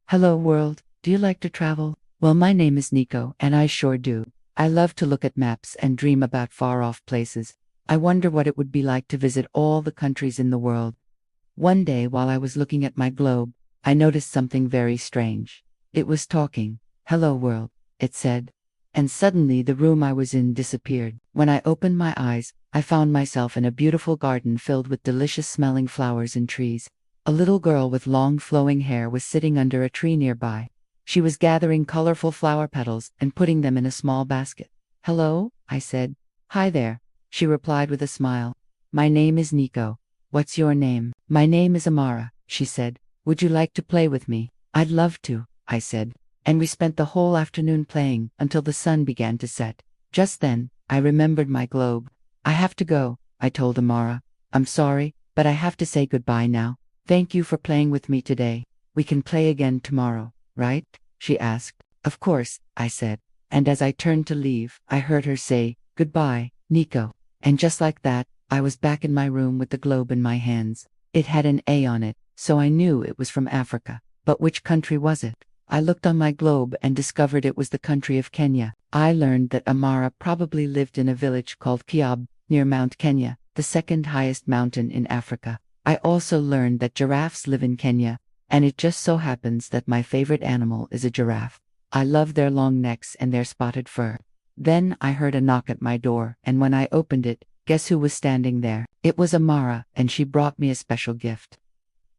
Hello world, do you like to travel? Well, my name is Niko, and I sure do. I love to look at maps and dream about far-off places. I wonder what it would be like to visit all the countries in the world. One day while I was looking at my globe, I noticed something very strange. It was talking. Hello world, it said. And suddenly the room I was in disappeared. When I opened my eyes, I found myself in a beautiful garden filled with delicious-smelling flowers and trees. A little girl with long flowing hair was sitting under a tree nearby. She was gathering colorful flower petals and putting them in a small basket. Hello, I said. Hi there, she replied with a smile. My name is Niko. What's your name? My name is Amara, she said. Would you like to play with me? I'd love to, I said. And we spent the whole afternoon playing until the sun began to set. Just then, I remembered my globe. I have to go, I told Amara. I'm sorry, but I have to say goodbye now. Thank you for playing with me today. We can play again tomorrow, right? She asked. Of course, I said. And as I turned to leave, I heard her say, Goodbye, Niko. And just like that, I was back in my room with the globe in my hands. It had an A on it, so I knew it was from Africa. But which country was it? I looked on my globe and discovered it was the country of Kenya. I learned that Amara probably lived in a village called Kiab, near Mount Kenya, the second highest mountain in Africa. I also learned that giraffes live in Kenya, and it just so happens that my favorite animal is a giraffe. I love their long necks and their spotted fur. Then I heard a knock at my door, and when I opened it, guess who was standing there? It was Amara, and she brought me a special gift.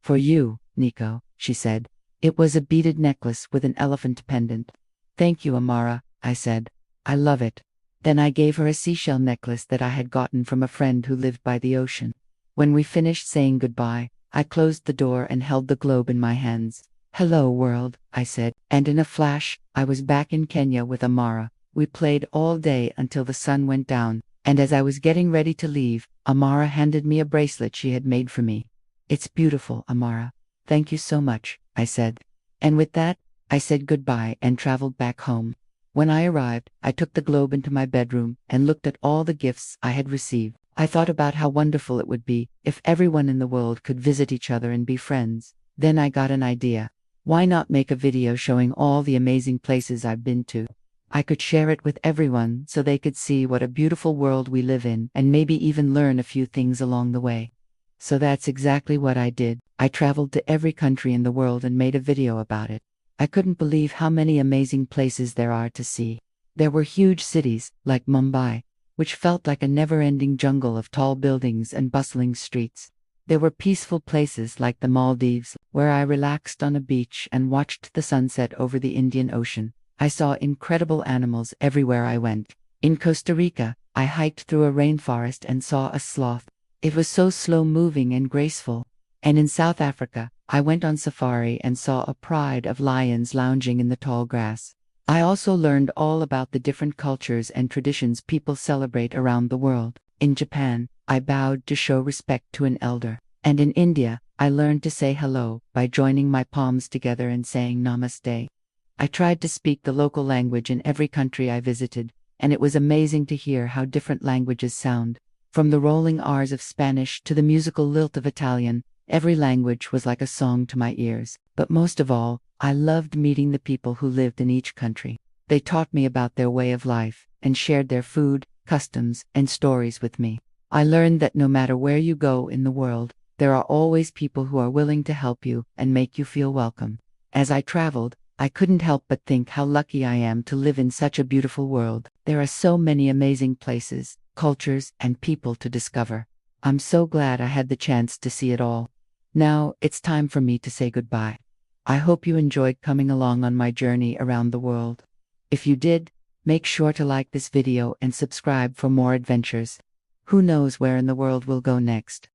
For you, Niko, she said. It was a beaded necklace with an elephant pendant. Thank you, Amara, I said. I love it. Then I gave her a seashell necklace that I had gotten from a friend who lived by the ocean. When we finished saying goodbye, I closed the door and held the globe in my hands. Hello world, I said, and in a flash, I was back in Kenya with Amara. We played all day until the sun went down, and as I was getting ready to leave, Amara handed me a bracelet she had made for me. It's beautiful, Amara. Thank you so much, I said. And with that, I said goodbye and traveled back home. When I arrived, I took the globe into my bedroom and looked at all the gifts I had received. I thought about how wonderful it would be if everyone in the world could visit each other and be friends. Then I got an idea. Why not make a video showing all the amazing places I've been to? I could share it with everyone so they could see what a beautiful world we live in and maybe even learn a few things along the way. So that's exactly what I did. I traveled to every country in the world and made a video about it. I couldn't believe how many amazing places there are to see. There were huge cities, like Mumbai, which felt like a never-ending jungle of tall buildings and bustling streets. There were peaceful places like the Maldives, where I relaxed on a beach and watched the sunset over the Indian Ocean. I saw incredible animals everywhere I went. In Costa Rica, I hiked through a rainforest and saw a sloth. It was so slow-moving and graceful. And in South Africa, I went on safari and saw a pride of lions lounging in the tall grass. I also learned all about the different cultures and traditions people celebrate around the world. In Japan, I bowed to show respect to an elder. And in India, I learned to say hello by joining my palms together and saying namaste. I tried to speak the local language in every country I visited, and it was amazing to hear how different languages sound. From the rolling R's of Spanish to the musical lilt of Italian, every language was like a song to my ears. But most of all, I loved meeting the people who lived in each country. They taught me about their way of life and shared their food, customs, and stories with me. I learned that no matter where you go in the world, there are always people who are willing to help you and make you feel welcome. As I traveled, I couldn't help but think how lucky I am to live in such a beautiful world. There are so many amazing places, cultures, and people to discover. I'm so glad I had the chance to see it all. Now, it's time for me to say goodbye. I hope you enjoyed coming along on my journey around the world. If you did, make sure to like this video and subscribe for more adventures. Who knows where in the world we'll go next?